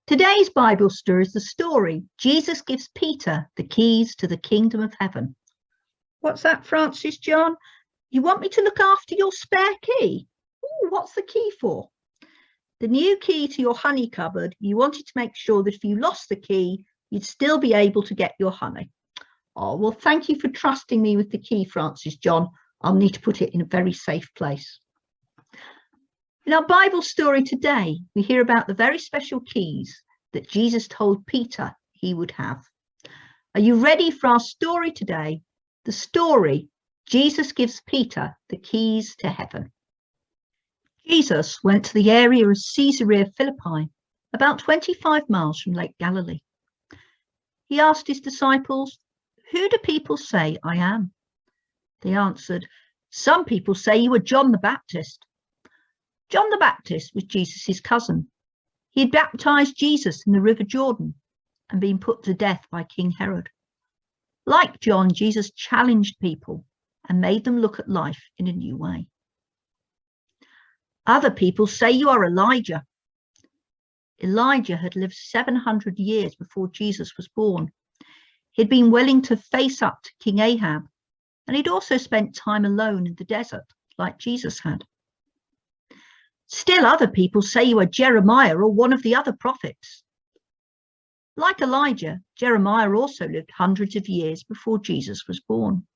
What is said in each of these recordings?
Today's Bible story is the story Jesus gives Peter the keys to the kingdom of heaven. What's that, Francis John? You want me to look after your spare key? Ooh, what's the key for? The new key to your honey cupboard. You wanted to make sure that if you lost the key, you'd still be able to get your honey. Oh, well, thank you for trusting me with the key, Francis John. I'll need to put it in a very safe place. In our Bible story today, we hear about the very special keys that Jesus told Peter he would have. Are you ready for our story today? The story, Jesus gives Peter the keys to heaven. Jesus went to the area of Caesarea Philippi, about 25 miles from Lake Galilee. He asked his disciples, "Who do people say I am?" They answered, "Some people say you are John the Baptist." John the Baptist was Jesus' cousin. He had baptized Jesus in the River Jordan and been put to death by King Herod. Like John, Jesus challenged people and made them look at life in a new way. Other people say you are Elijah. Elijah had lived 700 years before Jesus was born. He'd been willing to face up to King Ahab, and he'd also spent time alone in the desert like Jesus had. Still other people say you are Jeremiah or one of the other prophets. Like Elijah, Jeremiah also lived hundreds of years before Jesus was born.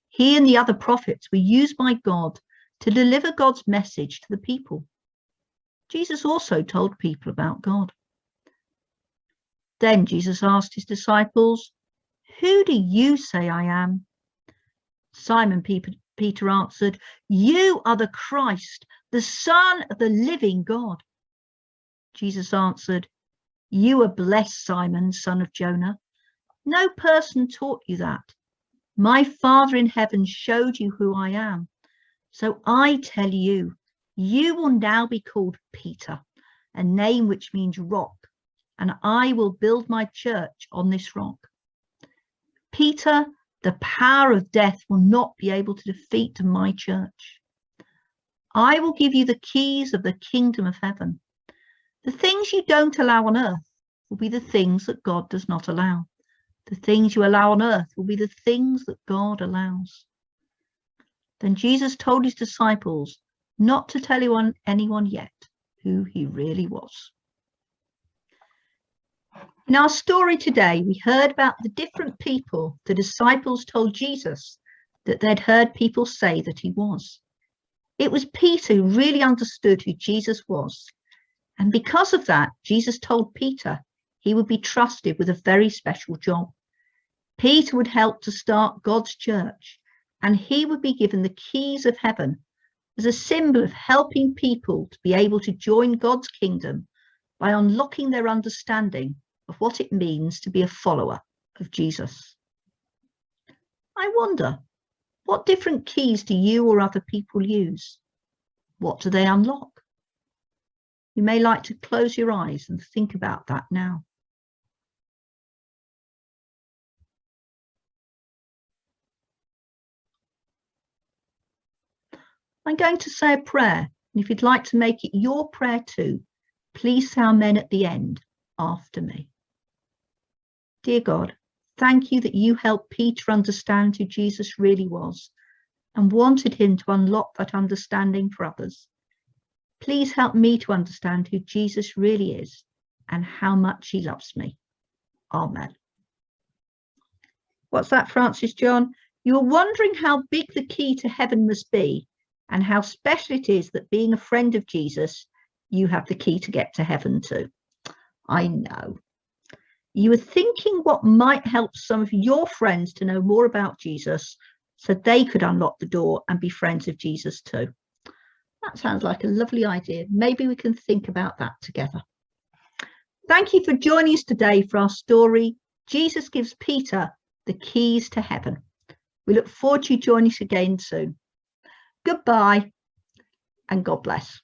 He and the other prophets were used by God to deliver God's message to the people. Jesus also told people about God. Then Jesus asked his disciples, "Who do you say I am?" Simon Peter answered, "You are the Christ, the Son of the living God." Jesus answered, "You are blessed, Simon, son of Jonah. No person taught you that. My Father in heaven showed you who I am. So I tell you, you will now be called Peter, a name which means rock, and I will build my church on this rock. Peter, the power of death will not be able to defeat my church. I will give you the keys of the kingdom of heaven. The things you don't allow on earth will be the things that God does not allow. The things you allow on earth will be the things that God allows." Then Jesus told his disciples not to tell anyone yet who he really was. In our story today, we heard about the different people the disciples told Jesus that they'd heard people say that he was. It was Peter who really understood who Jesus was. And because of that, Jesus told Peter he would be trusted with a very special job. Peter would help to start God's church, and he would be given the keys of heaven as a symbol of helping people to be able to join God's kingdom by unlocking their understanding of what it means to be a follower of Jesus. I wonder, what different keys do you or other people use? What do they unlock? You may like to close your eyes and think about that now. I'm going to say a prayer, and if you'd like to make it your prayer too, please say amen at the end after me. Dear God, thank you that you helped Peter understand who Jesus really was and wanted him to unlock that understanding for others. Please help me to understand who Jesus really is and how much he loves me. Amen. What's that, Francis John? You're wondering how big the key to heaven must be and how special it is that being a friend of Jesus, you have the key to get to heaven too. I know. You were thinking what might help some of your friends to know more about Jesus so they could unlock the door and be friends of Jesus too. That sounds like a lovely idea. Maybe we can think about that together. Thank you for joining us today for our story, Jesus Gives Peter the Keys to Heaven. We look forward to you joining us again soon. Goodbye and God bless.